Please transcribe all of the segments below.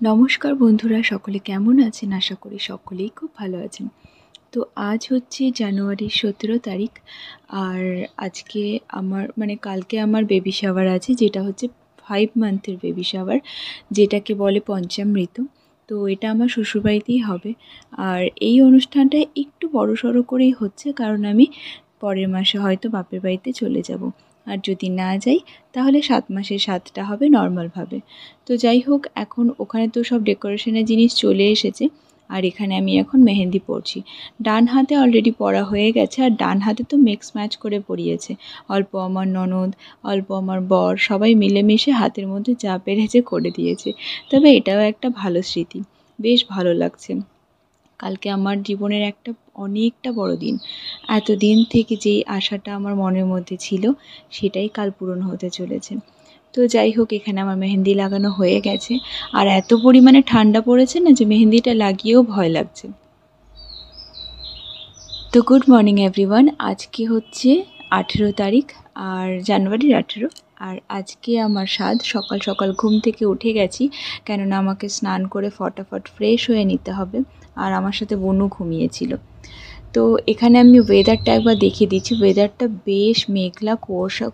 নমস্কার বন্ধুরা, সকলে কেমন আছেন? আশা করি সকলেই খুব ভালো আছেন। তো আজ হচ্ছে জানুয়ারির 17 তারিখ। আর আজকে কালকে আমার বেবি শাওয়ার আছে, যেটা হচ্ছে 5 মান্থের বেবি শাওয়ার, যেটাকে বলে পঞ্চামৃত। তো এটা আমার শ্বশুরবাড়িতেই হবে। আর এই অনুষ্ঠানটা একটু বড়সড় করেই হচ্ছে, কারণ আমি পরের মাসে হয়তো বাপের বাড়িতে চলে যাব। আর যদি না যাই তাহলে 7 মাসের 7টা হবে নর্মালভাবে। তো যাই হোক, এখন ওখানে তো সব ডেকোরেশনের জিনিস চলে এসেছে। আর এখানে আমি এখন মেহেন্দি পরছি। ডান হাতে অলরেডি পরা হয়ে গেছে, আর ডান হাতে তো মিক্স ম্যাচ করে পরিয়েছে। অল্প আমার ননদ, অল্প আমার বর, সবাই মিলেমিশে হাতের মধ্যে যা পেরেছে করে দিয়েছে। তবে এটাও একটা ভালো স্মৃতি, বেশ ভালো লাগছে। কালকে আমার জীবনের একটা অনেকটা বড় দিন। এতদিন থেকে যেই আশাটা আমার মনের মধ্যে ছিল, সেটাই কাল পূরণ হতে চলেছে। তো যাই হোক, এখানে আমার মেহেন্দি লাগানো হয়ে গেছে। আর এত পরিমাণে ঠান্ডা পড়েছে না, যে মেহেন্দিটা লাগিয়েও ভয় লাগছে। তো গুড মর্নিং এভরিওয়ান। আজকে হচ্ছে 18 তারিখ, আর জানুয়ারির 18। আর আজকে আমার সকাল সকাল ঘুম থেকে উঠে গেছি, কেননা আমাকে স্নান করে ফটাফট ফ্রেশ হয়ে নিতে হবে। আর আমার সাথে বনু ঘুমিয়েছিল। তো এখানে আমি ওয়েদারটা একবার দেখিয়ে দিচ্ছি। ওয়েদারটা বেশ মেঘলা, কুয়াশা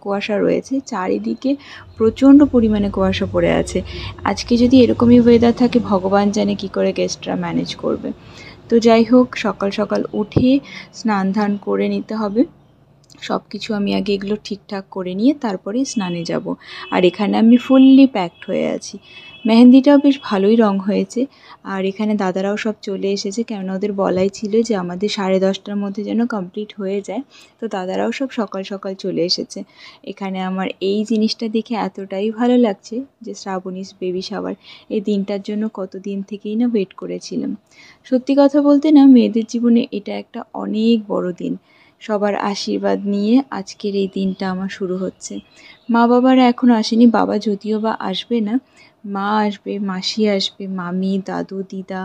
কুয়াশা রয়েছে চারিদিকে, প্রচণ্ড পরিমাণে কুয়াশা পড়ে আছে। আজকে যদি এরকমই ওয়েদার থাকে, ভগবান জানে কী করে গেস্টরা ম্যানেজ করবে। তো যাই হোক, সকাল সকাল উঠে স্নান ধান করে নিতে হবে। সব কিছু আমি আগে এগুলো ঠিকঠাক করে নিয়ে তারপরেই স্নানে যাব। আর এখানে আমি ফুললি প্যাকড হয়ে আছি। মেহেন্দিটাও বেশ ভালোই রং হয়েছে। আর এখানে দাদারাও সব চলে এসেছে, কেননা ওদের বলাই ছিল যে আমাদের 10:30টার মধ্যে যেন কমপ্লিট হয়ে যায়। তো দাদারাও সব সকাল সকাল চলে এসেছে। এখানে আমার এই জিনিসটা দেখে এতটাই ভালো লাগছে যে শ্রাবণীর বেবি শাওয়ার, এই দিনটার জন্য কতদিন থেকেই না ওয়েট করেছিলাম। সত্যি কথা বলতে না, মেয়েদের জীবনে এটা একটা অনেক বড় দিন। সবার আশীর্বাদ নিয়ে আজকের এই দিনটা আমার শুরু হচ্ছে। মা বাবারা এখনও আসেনি, বাবা যদিও বা আসবে না, মা আসবে, মাসি আসবে, মামি, দাদু, দিদা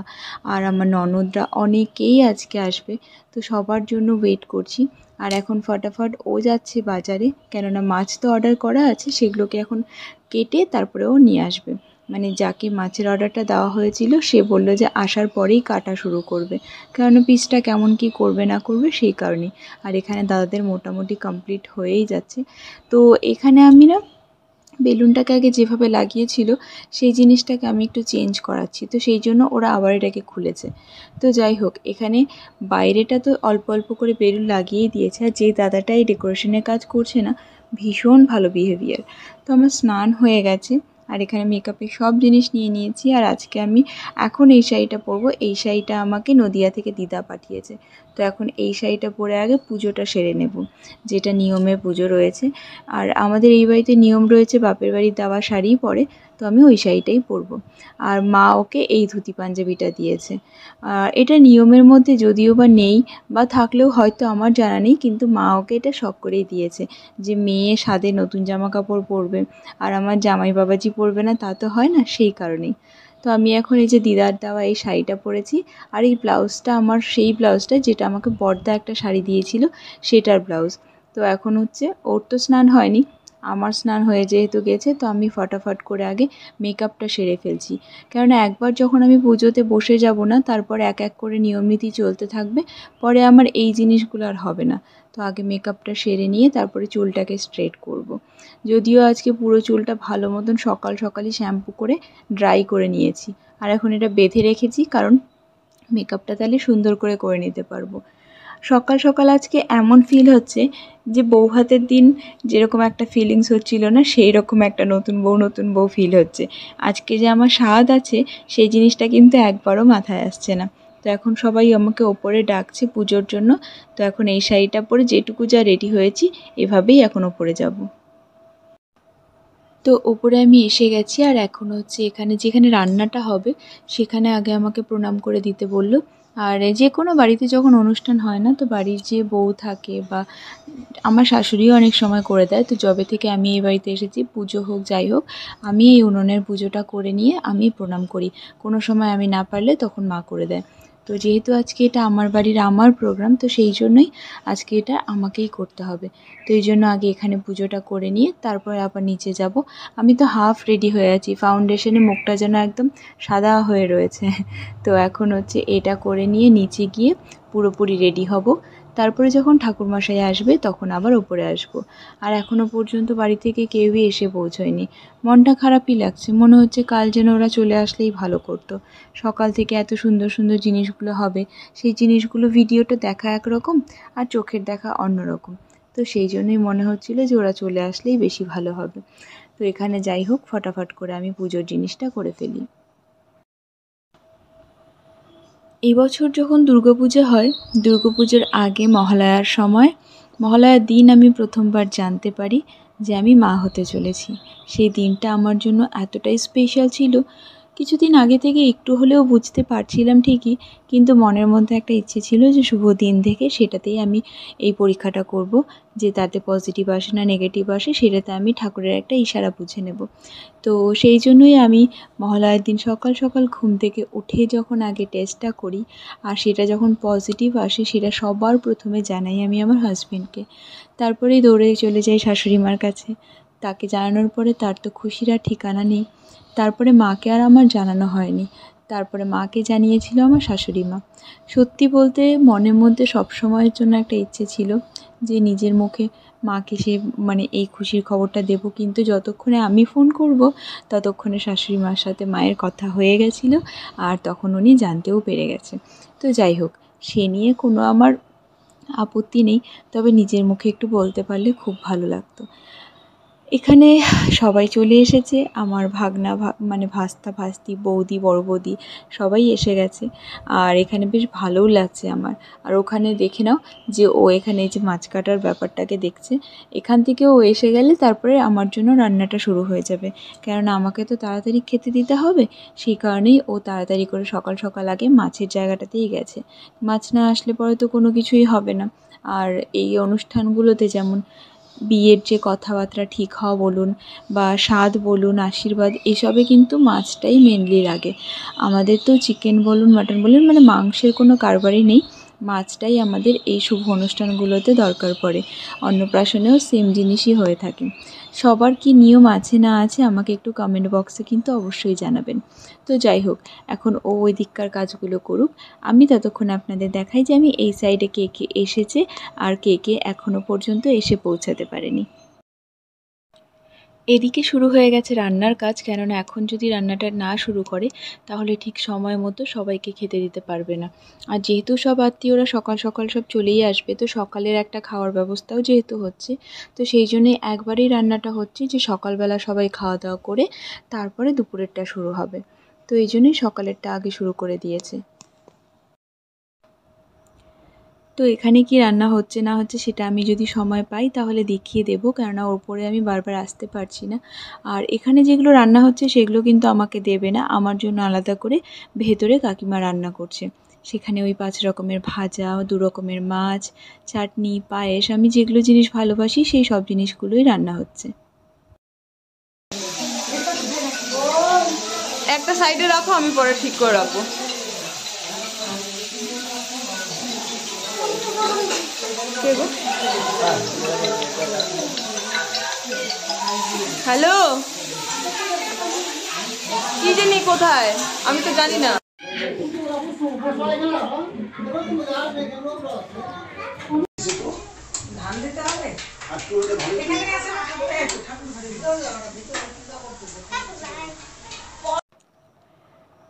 আর আমার ননদরা অনেকেই আজকে আসবে। তো সবার জন্য ওয়েট করছি। আর এখন ফটাফট ও যাচ্ছে বাজারে, কেননা মাছ তো অর্ডার করা আছে, সেগুলোকে এখন কেটে তারপরে ও নিয়ে আসবে। মানে যাকে মাছের অর্ডারটা দেওয়া হয়েছিল, সে বলল যে আসার পরেই কাটা শুরু করবে, কারণ পিসটা কেমন কি করবে না করবে সেই কারণেই। আর এখানে দাদাদের মোটামুটি কমপ্লিট হয়েই যাচ্ছে। তো এখানে আমি না বেলুনটাকে আগে যেভাবে লাগিয়েছিল, সেই জিনিসটাকে আমি একটু চেঞ্জ করাচ্ছি, তো সেই জন্য ওরা আবার এটাকে খুলেছে। তো যাই হোক, এখানে বাইরেটা তো অল্প অল্প করে বেলুন লাগিয়েই দিয়েছে। আর যে দাদাটা এই ডেকোরেশনের কাজ করছে না, ভীষণ ভালো বিহেভিয়ার। তো আমার স্নান হয়ে গেছে, আর এখানে মেকআপের সব জিনিস নিয়ে নিয়েছি। আর আজকে আমি এখন এই শাড়িটা পরবো। এই শাড়িটা আমাকে নদিয়া থেকে দিদা পাঠিয়েছে। তো এখন এই শাড়িটা পরে আগে পুজোটা সেরে নেব, যেটা নিয়মে পুজো রয়েছে। আর আমাদের এই বাড়িতে নিয়ম রয়েছে বাপের বাড়ির দেওয়া শাড়িই পরে, তো আমি ওই শাড়িটাই পরবো। আর মা ওকে এই ধুতি পাঞ্জাবিটা দিয়েছে। এটা নিয়মের মধ্যে যদিও বা নেই, বা থাকলেও হয়তো আমার জানা নেই, কিন্তু মা ওকে এটা শখ করেই দিয়েছে যে মেয়ে সাদে নতুন জামা কাপড় পরবে, আর আমার জামাই বাবাজি পরবে না তা তো হয় না, সেই কারণেই। তো আমি এখন এই যে দিদার দেওয়া এই শাড়িটা পরেছি। আর এই ব্লাউজটা আমার সেই ব্লাউজটা যেটা আমাকে বড়দা একটা শাড়ি দিয়েছিল, সেটার ব্লাউজ। তো এখন হচ্ছে ওর তো স্নান হয়নি, আমার স্নান হয়ে যেহেতু গেছে, তো আমি ফটাফট করে আগে মেকআপটা সেরে ফেলছি। কেননা একবার যখন আমি পুজোতে বসে যাব না, তারপর এক এক করে নিয়মনীতি চলতে থাকবে, পরে আমার এই জিনিসগুলো আর হবে না। তো আগে মেকআপটা সেরে নিয়ে তারপরে চুলটাকে স্ট্রেট করব। যদিও আজকে পুরো চুলটা ভালো মতন সকাল সকালই শ্যাম্পু করে ড্রাই করে নিয়েছি। আর এখন এটা বেঁধে রেখেছি, কারণ মেকআপটা তাহলে সুন্দর করে করে নিতে পারবো। সকাল সকাল আজকে এমন ফিল হচ্ছে যে বৌভাতের দিন যেরকম একটা ফিলিংস হচ্ছিল না, সেই রকম একটা নতুন বউ ফিল হচ্ছে। আজকে যে আমার স্বাদ আছে, সেই জিনিসটা কিন্তু একবারও মাথায় আসছে না। তো এখন সবাই আমাকে ওপরে ডাকছে পুজোর জন্য। তো এখন এই শাড়িটা পরে যেটুকু যা রেডি হয়েছি, এভাবেই এখন ওপরে যাব। তো ওপরে আমি এসে গেছি। আর এখন হচ্ছে এখানে যেখানে রান্নাটা হবে, সেখানে আগে আমাকে প্রণাম করে দিতে বলল। আর যে কোনো বাড়িতে যখন অনুষ্ঠান হয় না, তো বাড়ির যে বউ থাকে বা আমার শাশুড়িও অনেক সময় করে দেয়। তো যবে থেকে আমি এই বাড়িতে এসেছি, পুজো হোক যাই হোক, আমি এই উনুনের পুজোটা করে নিয়ে আমি প্রণাম করি। কোনো সময় আমি না পারলে তখন মা করে দেয়। তো যেহেতু আজকে এটা আমার বাড়ির আমার প্রোগ্রাম, তো সেই জন্যই আজকে এটা আমাকেই করতে হবে। তো এই জন্য আগে এখানে পুজোটা করে নিয়ে তারপরে আবার নিচে যাব। আমি তো হাফ রেডি হয়ে আছি, ফাউন্ডেশনে মুখটা যেন একদম সাদা হয়ে রয়েছে। তো এখন হচ্ছে এটা করে নিয়ে নিচে গিয়ে পুরোপুরি রেডি হব। তারপরে যখন ঠাকুরমশাই আসবে তখন আবার ওপরে আসব। আর এখনও পর্যন্ত বাড়ি থেকে কেউই এসে পৌঁছয়নি। মনটা খারাপই লাগছে, মনে হচ্ছে কাল যেন ওরা চলে আসলেই ভালো করতো। সকাল থেকে এত সুন্দর সুন্দর জিনিসগুলো হবে, সেই জিনিসগুলো ভিডিওটা দেখা একরকম আর চোখের দেখা অন্যরকম। তো সেই জন্যই মনে হচ্ছিল যে ওরা চলে আসলেই বেশি ভালো হবে। তো এখানে যাই হোক, ফটাফট করে আমি পুজোর জিনিসটা করে ফেলি। এই বছর যখন দুর্গাপুজো হয়, দুর্গাপুজোর আগে মহালয়ার সময়, মহালয়ার দিন আমি প্রথমবার জানতে পারি যে আমি মা হতে চলেছি। সেই দিনটা আমার জন্য এতটাই স্পেশাল ছিল। কিছুদিন আগে থেকে একটু হলেও বুঝতে পারছিলাম ঠিকই, কিন্তু মনের মধ্যে একটা ইচ্ছে ছিল যে শুভ দিন থেকে সেটাতেই আমি এই পরীক্ষাটা করব, যে তাতে পজিটিভ আসে না নেগেটিভ আসে সেটাতে আমি ঠাকুরের একটা ইশারা বুঝে নেব। তো সেই জন্যই আমি মহালয়ার দিন সকাল সকাল ঘুম থেকে উঠে যখন আগে টেস্টটা করি, আর সেটা যখন পজিটিভ আসে সেটা সবার প্রথমে জানাই আমি আমার হাজবেন্ডকে। তারপরেই দৌড়ে চলে যাই শাশুড়ি মার কাছে। তাকে জানানোর পরে তার তো খুশির আর ঠিকানা নেই। তারপরে মাকে আর আমার জানানো হয়নি। তারপরে মাকে জানিয়েছিল আমার শাশুড়ি মা। সত্যি বলতে মনের মধ্যে সব সময়ের জন্য একটা ইচ্ছে ছিল যে নিজের মুখে মাকে সে এই খুশির খবরটা দেব, কিন্তু যতক্ষণে আমি ফোন করব ততক্ষণে শাশুড়ি মার সাথে মায়ের কথা হয়ে গেছিলো, আর তখন উনি জানতেও পেরে গেছে। তো যাই হোক, সে নিয়ে কোনো আমার আপত্তি নেই, তবে নিজের মুখে একটু বলতে পারলে খুব ভালো লাগতো। এখানে সবাই চলে এসেছে, আমার ভাগনা ভাস্তা ভাস্তি, বৌদি, বড় বৌদি সবাই এসে গেছে। আর এখানে বেশ ভালোও লাগছে আমার। আর ওখানে দেখে নাও যে ও এখানে যে মাছ কাটার ব্যাপারটাকে দেখছে। এখান থেকে ও এসে গেলে তারপরে আমার জন্য রান্নাটা শুরু হয়ে যাবে, কেননা আমাকে তো তাড়াতাড়ি খেতে দিতে হবে। সেই কারণেই ও তাড়াতাড়ি করে সকাল সকাল আগে মাছের জায়গাটাতেই গেছে। মাছ না আসলে পরে তো কোনো কিছুই হবে না। আর এই অনুষ্ঠানগুলোতে যেমন বিয়ের যে কথাবার্তা ঠিক হওয়া বলুন, বা স্বাদ বলুন, আশীর্বাদ, এসবে কিন্তু মাছটাই মেনলি লাগে। আমাদের তো চিকেন বলুন, মাটন বলুন, মাংসের কোনো কারবারই নেই। মাছটাই আমাদের এই শুভ অনুষ্ঠানগুলোতে দরকার পড়ে। অন্নপ্রাশনেও সেম জিনিসই হয়ে থাকে। সবার কি নিয়ম আছে না আছে আমাকে একটু কমেন্ট বক্সে কিন্তু অবশ্যই জানাবেন। তো যাই হোক, এখন ও ওই দিককার কাজগুলো করুক, আমি ততক্ষণ আপনাদের দেখাই যে আমি এই সাইডে কে কে এসেছে আর কে কে এখনও পর্যন্ত এসে পৌঁছাতে পারেনি। এদিকে শুরু হয়ে গেছে রান্নার কাজ, কেননা এখন যদি রান্নাটা না শুরু করে তাহলে ঠিক সময় মতো সবাইকে খেতে দিতে পারবে না। আর যেহেতু সব আত্মীয়রা সকাল সকাল সব চলেই আসবে, তো সকালের একটা খাওয়ার ব্যবস্থাও যেহেতু হচ্ছে, তো সেই জন্যই একবারেই রান্নাটা হচ্ছে যে সকালবেলা সবাই খাওয়া দাওয়া করে তারপরে দুপুরেরটা শুরু হবে। তো এই জন্যই সকালেরটা আগে শুরু করে দিয়েছে। তো এখানে কি রান্না হচ্ছে না হচ্ছে সেটা আমি যদি সময় পাই তাহলে দেখিয়ে দেবো, কেননা ওপরে আমি বারবার আসতে পারছি না। আর এখানে যেগুলো রান্না হচ্ছে সেগুলো কিন্তু আমাকে দেবে না, আমার জন্য আলাদা করে ভেতরে কাকিমা রান্না করছে। সেখানে ওই 5 রকমের ভাজা, 2 রকমের মাছ, চাটনি, পায়েস, আমি যেগুলো জিনিস ভালোবাসি সেই সব জিনিসগুলোই রান্না হচ্ছে। একটা সাইডে রাখো, আমি পরে ঠিক করে রাখবো। হ্যালো, কি জানি কোথায়, আমি তো জানি না। ধান দিতে হবে।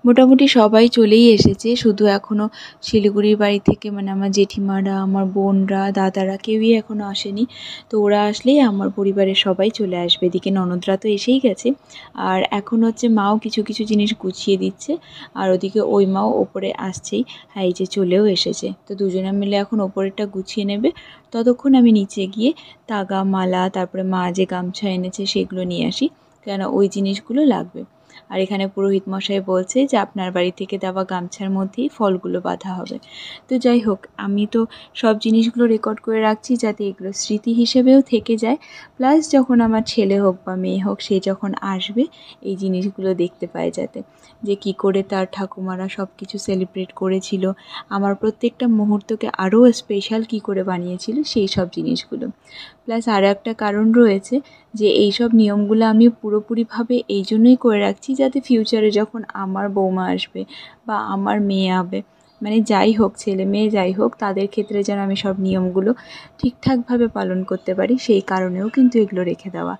মোটামুটি সবাই চলেই এসেছে, শুধু এখনও শিলিগুড়ির বাড়ি থেকে আমার জেঠিমারা, আমার বোনরা, দাদারা কেউই এখনও আসেনি। তো ওরা আসলেই আমার পরিবারের সবাই চলে আসবে। এদিকে ননদরা তো এসেই গেছে, আর এখন হচ্ছে মাও কিছু কিছু জিনিস গুছিয়ে দিচ্ছে, আর ওদিকে ওই মাও ওপরে আসছেই। হ্যাঁ, এই যে চলেও এসেছে। তো দুজনে মিলে এখন ওপরেরটা গুছিয়ে নেবে, ততক্ষণ আমি নিচে গিয়ে তাগা, মালা, তারপরে মা যে গামছা এনেছে সেগুলো নিয়ে আসি, কেন ওই জিনিসগুলো লাগবে। আর এখানে পুরোহিত মশাই বলছে যে আপনার বাড়ি থেকে দেওয়া গামছার মধ্যেই ফলগুলো বাঁধা হবে। তো যাই হোক, আমি তো সব জিনিসগুলো রেকর্ড করে রাখছি যাতে এগুলো স্মৃতি হিসেবেও থেকে যায়, প্লাস যখন আমার ছেলে হোক বা মেয়ে হোক সে যখন আসবে এই জিনিসগুলো দেখতে পায় যাতে। যে কি করে তার ঠাকুমারা সব কিছু সেলিব্রেট করেছিল, আমার প্রত্যেকটা মুহূর্তকে আরও স্পেশাল কি করে বানিয়েছিল সেই সব জিনিসগুলো। প্লাস আরও একটা কারণ রয়েছে যে এই সব নিয়মগুলো আমি পুরোপুরিভাবে এই জন্যই করে রাখছি যাতে ফিউচারে যখন আমার বৌমা আসবে বা আমার মেয়ে হবে, মানে যাই হোক, ছেলে মেয়ে যাই হোক, তাদের ক্ষেত্রে যেন আমি সব নিয়মগুলো ঠিকঠাকভাবে পালন করতে পারি, সেই কারণেও কিন্তু এগুলো রেখে দেওয়া।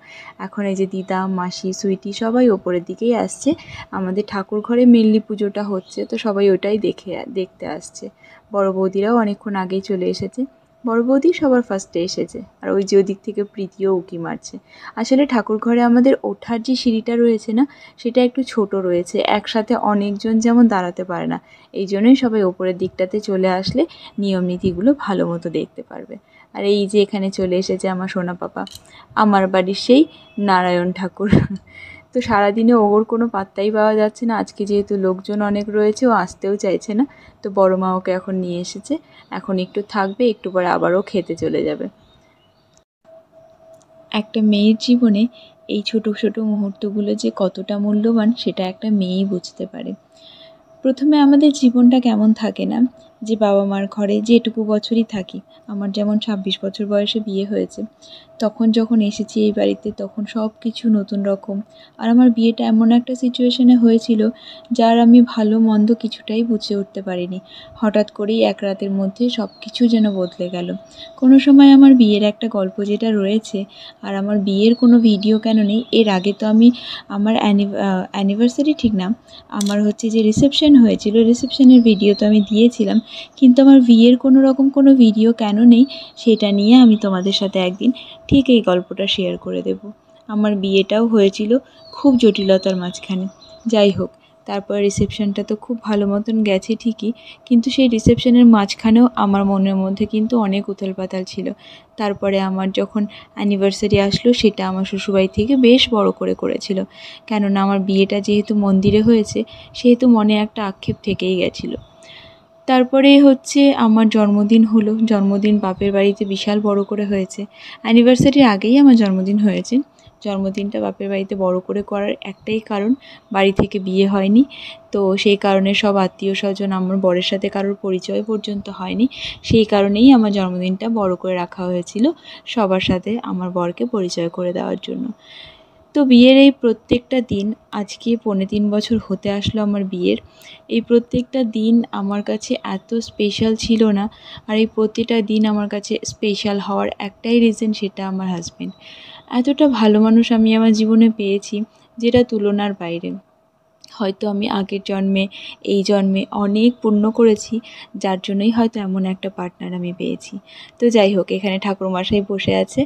এখন এই যে দিদা, মাসি, সুইটি সবাই ওপরের দিকেই আসছে। আমাদের ঠাকুর ঘরে মেনলি পুজোটা হচ্ছে, তো সবাই ওটাই দেখতে আসছে। বড় বৌদিরাও অনেকক্ষণ আগেই চলে এসেছে। বড় বৌদি সবার ফার্স্টে এসেছে, আর ওই যে ওদিক থেকে প্রীতিও উঁকি মারছে। আসলে ঠাকুর ঘরে আমাদের ওঠার যে সিঁড়িটা রয়েছে না, সেটা একটু ছোট রয়েছে, একসাথে অনেকজন যেমন দাঁড়াতে পারে না। এই জন্যই সবাই ওপরের দিকটাতে চলে আসলে নিয়ম নীতিগুলো ভালো মতো দেখতে পারবে। আর এই যে এখানে চলে এসেছে আমার সোনা পাপা, আমার বাড়ির সেই নারায়ণ ঠাকুর। তো সারাদিনে ওর কোনো পাত্তাই পাওয়া যাচ্ছে না। আজকে যেহেতু লোকজন অনেক রয়েছে, ও আসতেও চাইছে না। তো বড় মা ওকে এখন নিয়ে এসেছে, এখন একটু থাকবে, একটু পরে আবারও খেতে চলে যাবে। একটা মেয়ের জীবনে এই ছোট ছোট মুহূর্তগুলো যে কতটা মূল্যবান সেটা একটা মেয়েই বুঝতে পারে। প্রথমে আমাদের জীবনটা কেমন থাকে না, যে বাবা মার ঘরে যেটুকু বছরই থাকি, আমার যেমন 26 বছর বয়সে বিয়ে হয়েছে, তখন যখন এসেছি এই বাড়িতে তখন সব কিছু নতুন রকম। আর আমার বিয়েটা এমন একটা সিচুয়েশনে হয়েছিল যার আমি ভালো মন্দ কিছুটাই বুঝে উঠতে পারিনি। হঠাৎ করেই এক রাতের মধ্যে সব কিছু যেন বদলে গেল। কোনো সময় আমার বিয়ের একটা গল্প যেটা রয়েছে, আর আমার বিয়ের কোনো ভিডিও কেন নেই, এর আগে তো আমি আমার অ্যানিভার্সারি ঠিক না, আমার হচ্ছে যে রিসেপশন হয়েছিল, রিসেপশনের ভিডিও তো আমি দিয়েছিলাম, কিন্তু আমার বিয়ের কোনো রকম কোনো ভিডিও কেন নেই সেটা নিয়ে আমি তোমাদের সাথে একদিন ঠিক এই গল্পটা শেয়ার করে দেব। আমার বিয়েটাও হয়েছিল খুব জটিলতার মাঝখানে। যাই হোক, তারপর রিসেপশনটা তো খুব ভালো মতন গেছে ঠিকই, কিন্তু সেই রিসেপশনের মাঝখানেও আমার মনের মধ্যে কিন্তু অনেক উথাল পাতাল ছিল। তারপরে আমার যখন অ্যানিভার্সারি আসলো, সেটা আমার শ্বশুরবাড়ি থেকে বেশ বড় করে করেছিল, কেননা আমার বিয়েটা যেহেতু মন্দিরে হয়েছে সেহেতু মনে একটা আক্ষেপ থেকেই গেছিলো। তারপরে হচ্ছে আমার জন্মদিন হলো, জন্মদিন বাপের বাড়িতে বিশাল বড় করে হয়েছে। অ্যানিভার্সারির আগেই আমার জন্মদিন হয়েছে। জন্মদিনটা বাপের বাড়িতে বড় করে করার একটাই কারণ, বাড়ি থেকে বিয়ে হয়নি, তো সেই কারণে সব আত্মীয় স্বজন, আমার বরের সাথে কারোর পরিচয় পর্যন্ত হয়নি, সেই কারণেই আমার জন্মদিনটা বড় করে রাখা হয়েছিল, সবার সাথে আমার বরকে পরিচয় করে দেওয়ার জন্য। তো বিয়ের এই প্রত্যেকটা দিন, আজকে 3.25 বছর হতে আসলো আমার বিয়ের, এই প্রত্যেকটা দিন আমার কাছে এত স্পেশাল ছিল না। আর এই প্রতিটা দিন আমার কাছে স্পেশাল হওয়ার একটাই রিজন, সেটা আমার হাজব্যান্ড। এতটা ভালো মানুষ আমি আমার জীবনে পেয়েছি যেটা তুলনার বাইরে। হয়তো আমি আগের জন্মে, এই জন্মে অনেক পুণ্য করেছি, যার জন্যই হয়তো এমন একটা পার্টনার আমি পেয়েছি। তো যাই হোক, এখানে ঠাকুরমশাই বসে আছে,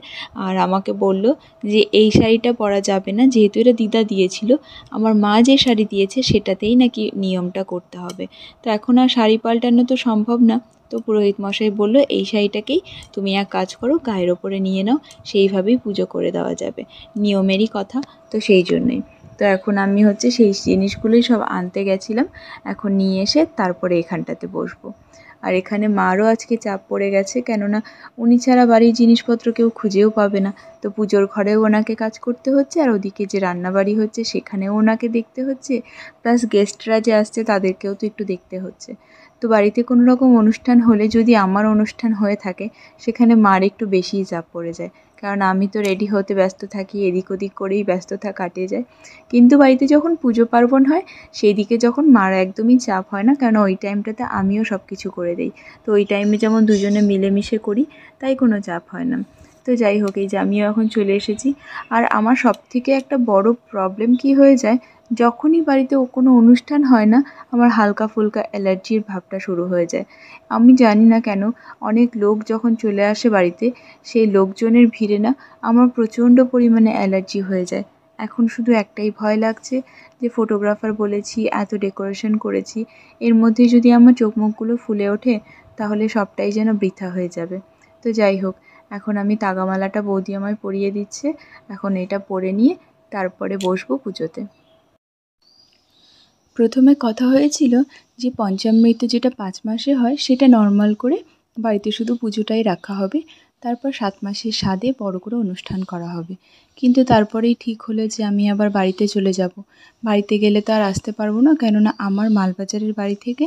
আর আমাকে বলল যে এই শাড়িটা পরা যাবে না, যেহেতু এটা দিদা দিয়েছিল, আমার মা যে শাড়ি দিয়েছে সেটাতেই নাকি নিয়মটা করতে হবে। তো এখন আর শাড়ি পাল্টানো তো সম্ভব না। তো পুরোহিত মশাই বলল এই শাড়িটাকেই তুমি এক কাজ করো, গায়ের ওপরে নিয়ে নাও, সেইভাবেই পুজো করে দেওয়া যাবে, নিয়মেরই কথা, তো সেই জন্যই। তো এখন আমি হচ্ছে সেই জিনিসগুলোই সব আনতে গেছিলাম, এখন নিয়ে এসে তারপরে এখানটাতে বসবো। আর এখানে মারও আজকে চাপ পড়ে গেছে, কেননা উনি ছাড়া বাড়ির জিনিসপত্র কেউ খুঁজেও পাবে না। তো পুজোর ঘরেও ওনাকে কাজ করতে হচ্ছে, আর ওদিকে যে রান্নাবাড়ি হচ্ছে সেখানেও ওনাকে দেখতে হচ্ছে, প্লাস গেস্টরা যে আসছে তাদেরকেও তো একটু দেখতে হচ্ছে। তো বাড়িতে কোনো রকম অনুষ্ঠান হলে, যদি আমার অনুষ্ঠান হয়ে থাকে, সেখানে মার একটু বেশিই চাপ পড়ে যায়, কারণ আমি তো রেডি হতে ব্যস্ত থাকি, এদিক ওদিক করেই ব্যস্ততা কাটিয়ে যায়। কিন্তু বাড়িতে যখন পুজো পার্বণ হয়, সেই দিকে যখন মার একদমই চাপ হয় না, কারণ ওই টাইমটাতে আমিও সব কিছু করে দিই। তো ওই টাইমে যেমন দুজনে মিলেমিশে করি, তাই কোনো চাপ হয় না। তো যাই হোক, এই যে আমিও এখন চলে এসেছি। আর আমার সবথেকে একটা বড় প্রবলেম কী হয়ে যায়, যখনই বাড়িতে কোনো অনুষ্ঠান হয় না, আমার হালকা ফুলকা অ্যালার্জির ভাবটা শুরু হয়ে যায়। আমি জানি না কেন, অনেক লোক যখন চলে আসে বাড়িতে, সেই লোকজনের ভিড়ে না আমার প্রচণ্ড পরিমাণে অ্যালার্জি হয়ে যায়। এখন শুধু একটাই ভয় লাগছে যে ফটোগ্রাফার বলেছি, এত ডেকোরেশন করেছি, এর মধ্যে যদি আমার চোখ মুখগুলো ফুলে ওঠে, তাহলে সবটাই যেন বৃথা হয়ে যাবে। তো যাই হোক, এখন আমি তাগামালাটা বৌদি আমায় পরিয়ে দিচ্ছে, এখন এটা পরে নিয়ে তারপরে বসবো পুজোতে। প্রথমে কথা হয়েছিল যে পঞ্চামৃত যেটা 5 মাসে হয় সেটা নর্মাল করে বাড়িতে শুধু পুজোটাই রাখা হবে, তারপর 7 মাসের স্বাদে বড় করে অনুষ্ঠান করা হবে। কিন্তু তারপরেই ঠিক হলো যে আমি আবার বাড়িতে চলে যাব। বাড়িতে গেলে তো আর আসতে পারবো না, কেননা আমার মালবাজারের বাড়ি থেকে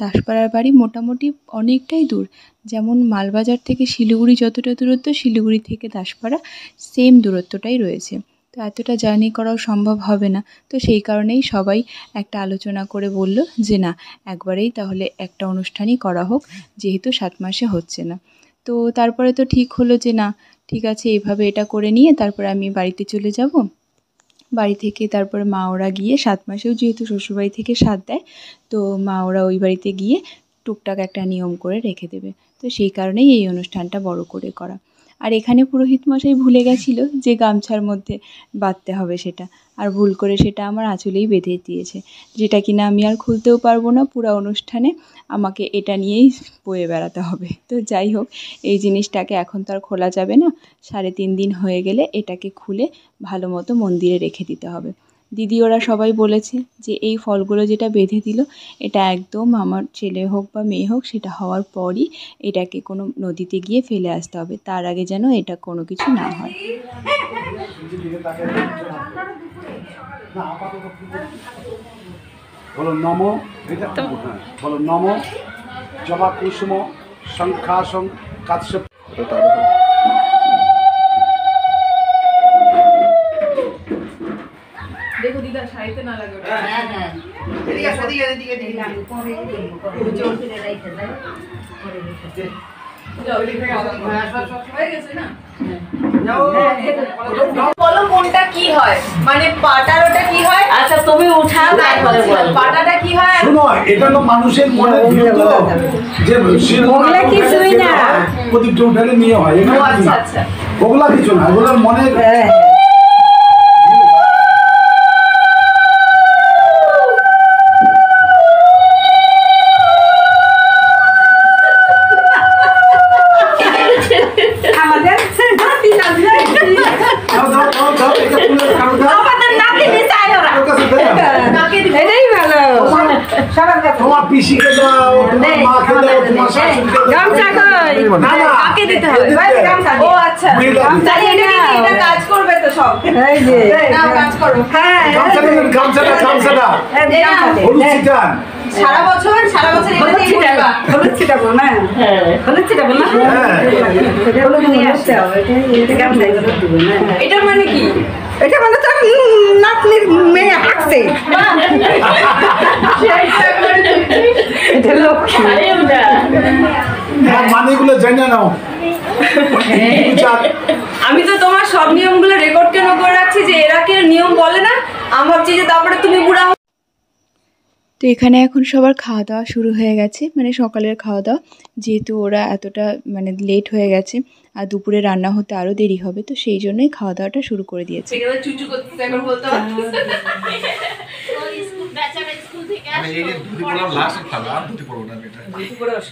দাসপাড়ার বাড়ি মোটামুটি অনেকটাই দূর। যেমন মালবাজার থেকে শিলিগুড়ি যতটা দূরত্ব, শিলিগুড়ি থেকে দাসপাড়া সেম দূরত্বটাই রয়েছে। তো এতটা জার্নি করাও সম্ভব হবে না। তো সেই কারণেই সবাই একটা আলোচনা করে বলল যে না, একবারেই তাহলে একটা অনুষ্ঠানই করা হোক, যেহেতু 7 মাসে হচ্ছে না। তো তারপরে তো ঠিক হলো যে না, ঠিক আছে, এইভাবে এটা করে নিয়ে তারপরে আমি বাড়িতে চলে যাব। বাড়ি থেকে তারপরে মা ওরা গিয়ে 7 মাসেও যেহেতু শ্বশুরবাড়ি থেকে সাধ দেয়, তো মা ওরা ওই বাড়িতে গিয়ে টুকটাক একটা নিয়ম করে রেখে দেবে। তো সেই কারণেই এই অনুষ্ঠানটা বড় করে করা। আর এখানে পুরোহিত মশাই ভুলে গেছিল যে গামছার মধ্যে বাঁধতে হবে সেটা, আর ভুল করে সেটা আমার আঁচলেই বেঁধে দিয়েছে, যেটা কিনা আমি আর খুলতেও পারবো না। পুরো অনুষ্ঠানে আমাকে এটা নিয়েই বয়ে বেড়াতে হবে। তো যাই হোক, এই জিনিসটাকে এখন তো আর খোলা যাবে না। 3.5 দিন হয়ে গেলে এটাকে খুলে ভালো মতো মন্দিরে রেখে দিতে হবে। দিদি ওরা সবাই বলেছে যে এই ফলগুলো যেটা বেঁধে দিল, এটা একদম আমার ছেলে হোক বা মেয়ে হোক, সেটা হওয়ার পরই এটাকে কোনো নদীতে গিয়ে ফেলে আসতে হবে, তার আগে যেন এটা কোনো কিছু না হয়। বলো নমো, বলো নমো জবা কুসুম শঙ্খাসং কাশ্যপ। দেখো দিদা শাড়িতে না লাগে ওটা। বলো কোনটা কি হয়, মানে পাটার ওটা কি হয়? আচ্ছা তুমি উঠাও তারপরে বলো। পাটাটা কি হয়? শোনো, এটা তো মানুষের মনে ভিড় যে ওগুলা কিছুই না। প্রদীপটা উঠালে নিয়ে হয়। ও আচ্ছা আচ্ছা। ওগুলা কিছু না, ওগুলোর মনে আমাদের এটাই ভালো। তোমার পিসিকে দাও, তোমার মাকে দাও, তোমার শাশুড়িকে দাও। গামছা কই? না, না, কাকে দিতে হবে? ও আচ্ছা, মহিলা দিতে। তাহলে এটা দিদি এটা কাজ করবে তো সব। এই যে নাও কাজ করো। হ্যাঁ গামছাটা, গামছাটা হলুদ ছিটান। সারা বছর এটা দিয়ে ঘুরবা। হলুদ ছিটাবো না? হলুদ ছিটাবো না? হ্যাঁ। এটা হলুদ নিয়ে আসতে হবে। এটা গামছায় হলুদ দিব না? এটা মানে কি? এটা মানে তো নাতনির মেয়ে হাঁকছে। এটা লক্ষ্মী। হ্যাঁ, মানেগুলো জানি নাও। আমি তো তোমার সব নিয়মগুলো রেকর্ড কেন করে রাখছি যে এরা কি নিয়ম বলে না, আমি ভাবছি যে তারপরে তুমি বুড়া। তো এখানে এখন সবার খাওয়া দাওয়া শুরু হয়ে গেছে, মানে সকালের খাওয়া দাওয়া, যেহেতু ওরা এতটা মানে লেট হয়ে গেছে আর দুপুরে রান্না হতে আরও দেরি হবে, তো সেই জন্যই খাওয়া দাওয়াটা শুরু করে দিয়েছে। চুচু করতে এখন বলতে মানে এই যে ধুতি পড়লাম লাস্ট খাবো, আর ধুতি পড়বো না এটা।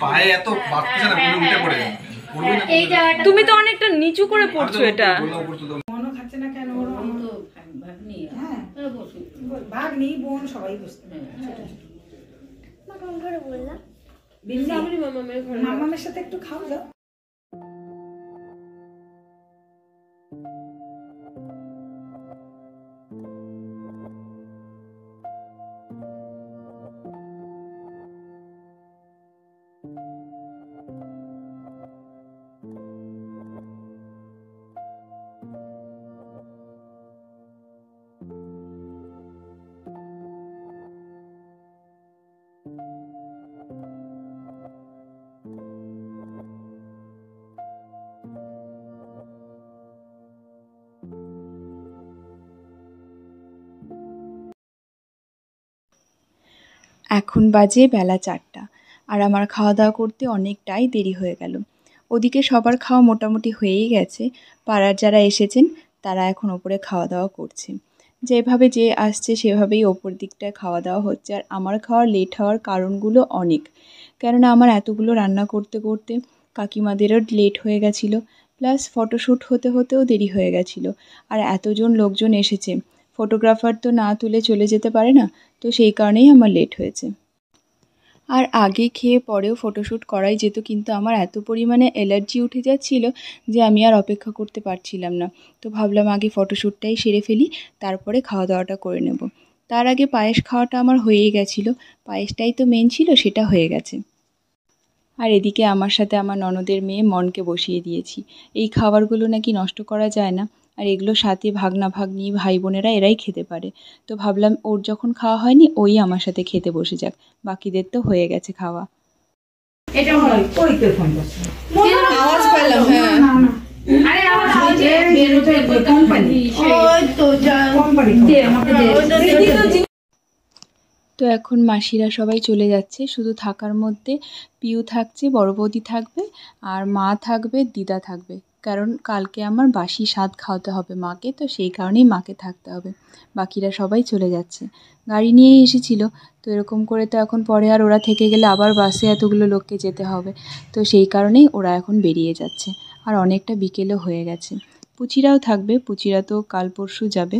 পায়ে এত বাড়তেছে না, পুরো উঠে পড়ে যাবে। তুমি তো অনেকটা নিচু করে পড়ছো এটা। মনও খাচ্ছে না কেন? ওর হ্যাঁ ভাগ্নি বোন সবাই বসতে মামামের সাথে একটু খাও যাও। এখন বাজে বেলা 4টা, আর আমার খাওয়া দাওয়া করতে অনেকটাই দেরি হয়ে গেল। ওদিকে সবার খাওয়া মোটামুটি হয়েই গেছে, পাড়ার যারা এসেছেন তারা এখন ওপরে খাওয়া দাওয়া করছে। যেভাবে যে আসছে সেভাবেই ওপর দিকটায় খাওয়া দাওয়া হচ্ছে। আর আমার খাওয়ার লেট হওয়ার কারণগুলো অনেক, কেননা আমার এতগুলো রান্না করতে করতে কাকিমাদেরও লেট হয়ে গেছিলো, প্লাস ফটোশ্যুট হতে হতেও দেরি হয়ে গেছিলো। আর এতজন লোকজন এসেছে, ফটোগ্রাফার তো না তুলে চলে যেতে পারে না, তো সেই কারণেই আমার লেট হয়েছে। আর আগে খেয়ে পরেও ফটোশ্যুট করাই যেত, কিন্তু আমার এত পরিমাণে অ্যালার্জি উঠে যাচ্ছিল যে আমি আর অপেক্ষা করতে পারছিলাম না। তো ভাবলাম আগে ফটোশ্যুটটাই সেরে ফেলি, তারপরে খাওয়া দাওয়াটা করে নেব। তার আগে পায়েস খাওয়াটা আমার হয়েই গেছিলো, পায়েসটাই তো মেন ছিল, সেটা হয়ে গেছে। আর এদিকে আমার সাথে আমার ননদের মেয়ে মনকে বসিয়ে দিয়েছি। এই খাবারগুলো নাকি নষ্ট করা যায় না, আর এগুলো সাথে ভাগনা ভাগ্নি ভাই বোনেরা এরাই খেতে পারে। তো ভাবলাম ওর যখন খাওয়া হয়নি ওই আমার সাথে খেতে বসে যাক, বাকিদের তো হয়ে গেছে খাওয়া। এটা ওই তো ফোন করছে আওয়াজ পেলাম। হ্যাঁ না না আরে আমার আওয়াজে বেরোতে কোম্পানি ওই তো যা কোম্পানি দে আমাকে দে। তো এখন মাসিরা সবাই চলে যাচ্ছে, শুধু থাকার মধ্যে পিউ থাকছে, বড় বৌদি থাকবে, আর মা থাকবে, দিদা থাকবে। কারণ কালকে আমার বাসি স্বাদ খাওয়াতে হবে মাকে, তো সেই কারণেই মাকে থাকতে হবে। বাকিরা সবাই চলে যাচ্ছে, গাড়ি নিয়েই এসেছিল। তো এরকম করে তো এখন পরে আর ওরা থেকে গেলে আবার বাসে এতগুলো লোককে যেতে হবে, তো সেই কারণেই ওরা এখন বেরিয়ে যাচ্ছে। আর অনেকটা বিকেলও হয়ে গেছে। পুচিরাও থাকবে, পুচিরা তো কাল পরশু যাবে।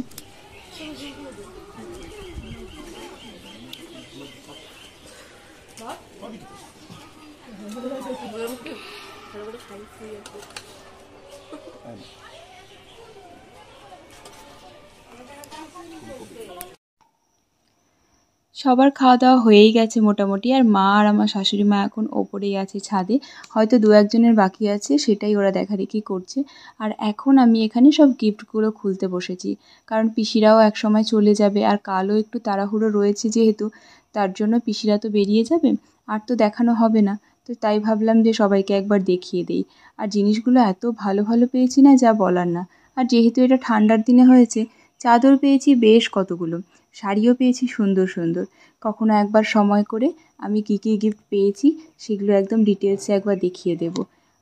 সবার খাওয়া দাওয়া হয়েই গেছে মোটামুটি, আর মা আর আমার শাশুড়ি মা এখন ওপরেই আছে ছাদে, হয়তো দু একজনের বাকি আছে, সেটাই ওরা দেখাদেখি করছে। আর এখন আমি এখানে সব গিফটগুলো খুলতে বসেছি, কারণ পিসিরাও একসময় চলে যাবে, আর কালও একটু তাড়াহুড়ো রয়েছে যেহেতু, তার জন্য পিসিরা তো বেরিয়ে যাবে, আর তো দেখানো হবে না। তো তাই ভাবলাম যে সবাইকে একবার দেখিয়ে দেই। আর জিনিসগুলো এত ভালো ভালো পেয়েছি না যা বলার না। আর যেহেতু এটা ঠান্ডার দিনে হয়েছে, চাদর পেয়েছি বেশ কতগুলো, শাড়িও পেয়েছি সুন্দর সুন্দর। কখনো একবার সময় করে আমি কী কী গিফট পেয়েছি সেগুলো একদম ডিটেলসে একবার দেখিয়ে দেব।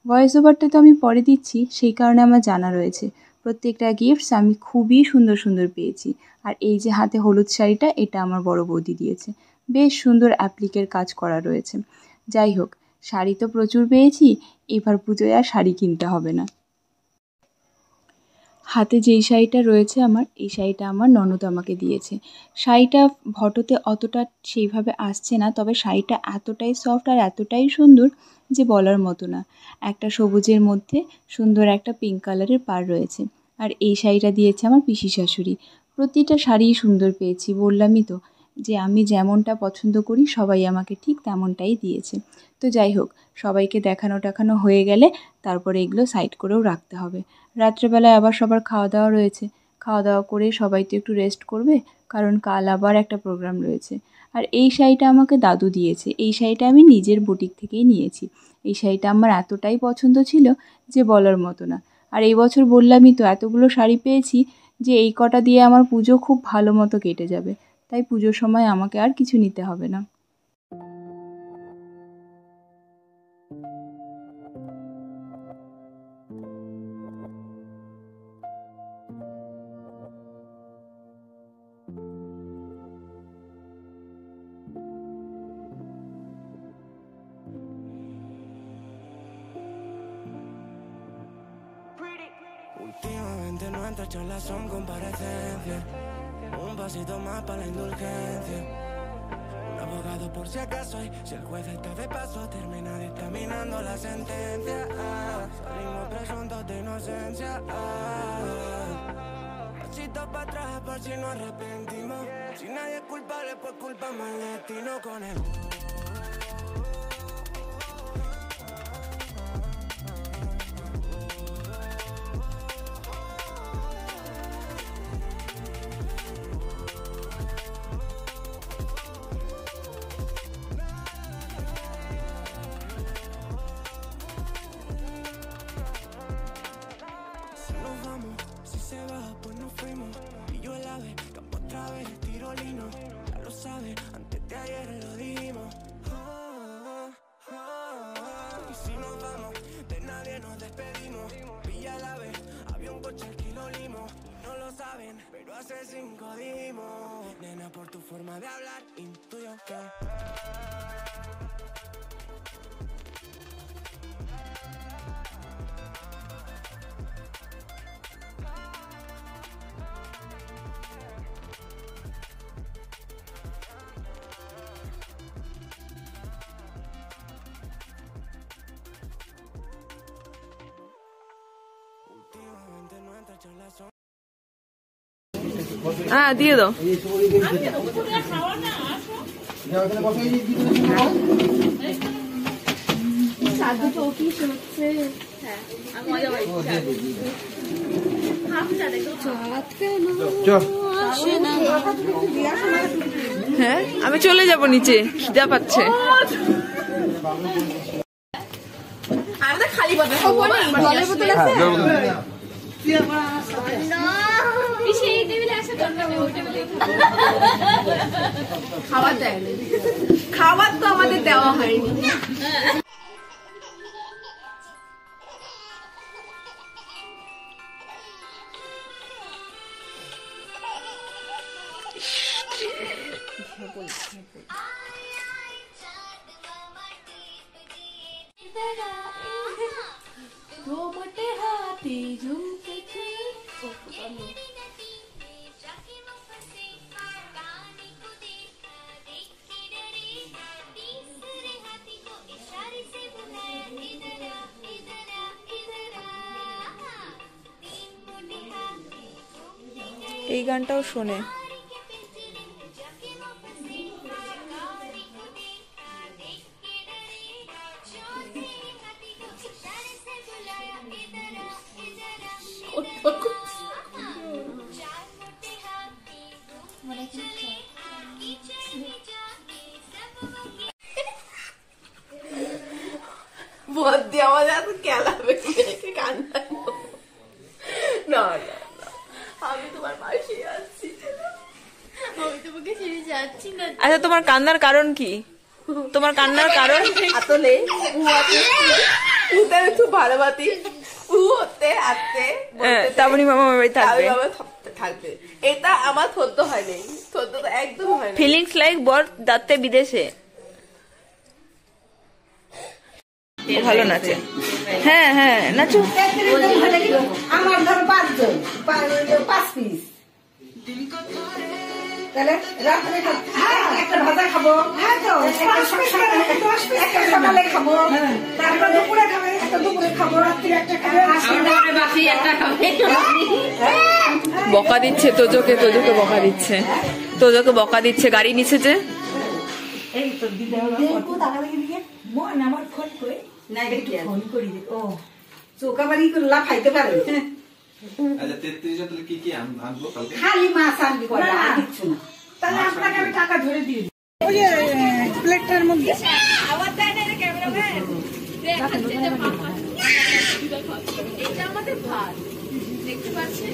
ভয়েস ওভারটা তো আমি পরে দিচ্ছি, সেই কারণে আমার জানা রয়েছে প্রত্যেকটা গিফটস আমি খুবই সুন্দর সুন্দর পেয়েছি। আর এই যে হাতে হলুদ শাড়িটা, এটা আমার বড় বৌদি দিয়েছে, বেশ সুন্দর অ্যাপ্লিকের কাজ করা রয়েছে। যাই হোক, শাড়ি তো প্রচুর পেয়েছি, এবার পুজোয় আর শাড়ি কিনতে হবে না। হাতে যেই শাড়িটা রয়েছে আমার, এই শাড়িটা আমার ননদ আমাকে দিয়েছে। শাড়িটা ফটোতে অতটা সেইভাবে আসছে না, তবে শাড়িটা এতটাই সফট আর এতটাই সুন্দর যে বলার মতো না। একটা সবুজের মধ্যে সুন্দর একটা পিঙ্ক কালারের পাড় রয়েছে। আর এই শাড়িটা দিয়েছে আমার পিসি শাশুড়ি। প্রতিটা শাড়িই সুন্দর পেয়েছি, বললামই তো যে আমি যেমনটা পছন্দ করি সবাই আমাকে ঠিক তেমনটাই দিয়েছে। তো যাই হোক, সবাইকে দেখানো টেখানো হয়ে গেলে তারপরে এগুলো সাইড করেও রাখতে হবে। রাত্রেবেলায় আবার সবার খাওয়া দাওয়া রয়েছে, খাওয়া দাওয়া করে সবাই তো একটু রেস্ট করবে, কারণ কাল আবার একটা প্রোগ্রাম রয়েছে। আর এই শাড়িটা আমাকে দাদু দিয়েছে, এই শাড়িটা আমি নিজের বুটিক থেকেই নিয়েছি। এই শাড়িটা আমার এতটাই পছন্দ ছিল যে বলার মতো না। আর এই বছর বললামই তো এতগুলো শাড়ি পেয়েছি যে এই কটা দিয়ে আমার পুজো খুব ভালো মতো কেটে যাবে, তাই পুজোর সময় আমাকে আর কিছু নিতে হবে না। Últimamente nuestras charlas son comparecencias. Un pasito más para la indulgencia. Un abogado por si acaso, y si el juez está de paso, termina dictaminando la sentencia. Salimos presuntos de inocencia. Pasito para atrás por si nos arrepentimos. Si nadie es culpable, pues culpamos al destino con él. Antes de ayer lo dijimos. Y si nos vamos, de nadie nos despedimos. Villa la vez, había un coche que lo limos. No lo saben, pero hace 5 dimos. Nena, por tu forma de hablar, intuyo que হ্যাঁ দিয়ে দাও। হ্যাঁ আমি চলে যাব নিচে, খিদা পাচ্ছে। খালি খাবার তো আমাদের দেওয়া হয়নি। এই গানটাও শোনে। আমাদের এত খেলাবে কান্না না, আমি তোমার পাশে আছি, আমি তোমাকে ছেড়ে যাচ্ছি না। আচ্ছা তোমার কান্নার কারণ কি? তোমার কান্নার কারণ আসলে একটু ভালোবাসি, হতে আসতে তারপরে মামা বাড়ি থাকবে। এটা আমার সদ্য হয়নি, সদ্য তো একদম হয়নি। ফিলিংস লাইক বর দাঁতে বিদেশে। ভালো নাচে। হ্যাঁ হ্যাঁ নাচো। আমার ধরো 5 জন, 5 পিস, তাহলে রাত্রে একটা ভাজা খাবো, একটা সকালে খাবো, তারপর দুপুরে খাবে, একটা দুপুরে খাবো, রাত্রে একটা খাবে, বকা দিচ্ছে তোজোকে, তোজোকে বকা দিচ্ছে, তোজোকে বকা দিচ্ছে। গাড়ি নিচে যে এই তো দিদা মন আমার ফোন করে না, একটু ফোন করি। ও চোকাবাড়ি করে লাফাইতে পারে। আচ্ছা 33 জন তাহলে কি আনবো কালকে? খালি মাছ আনবি করে, আর কিচ্ছু না। তাহলে আপনাকে আমি টাকা ধরে দিয়ে দিই। ওই যে প্লেটটার মধ্যে আবার দেয় না ক্যামেরাম্যান, এটা আমাদের ভাত, দেখতে পাচ্ছেন?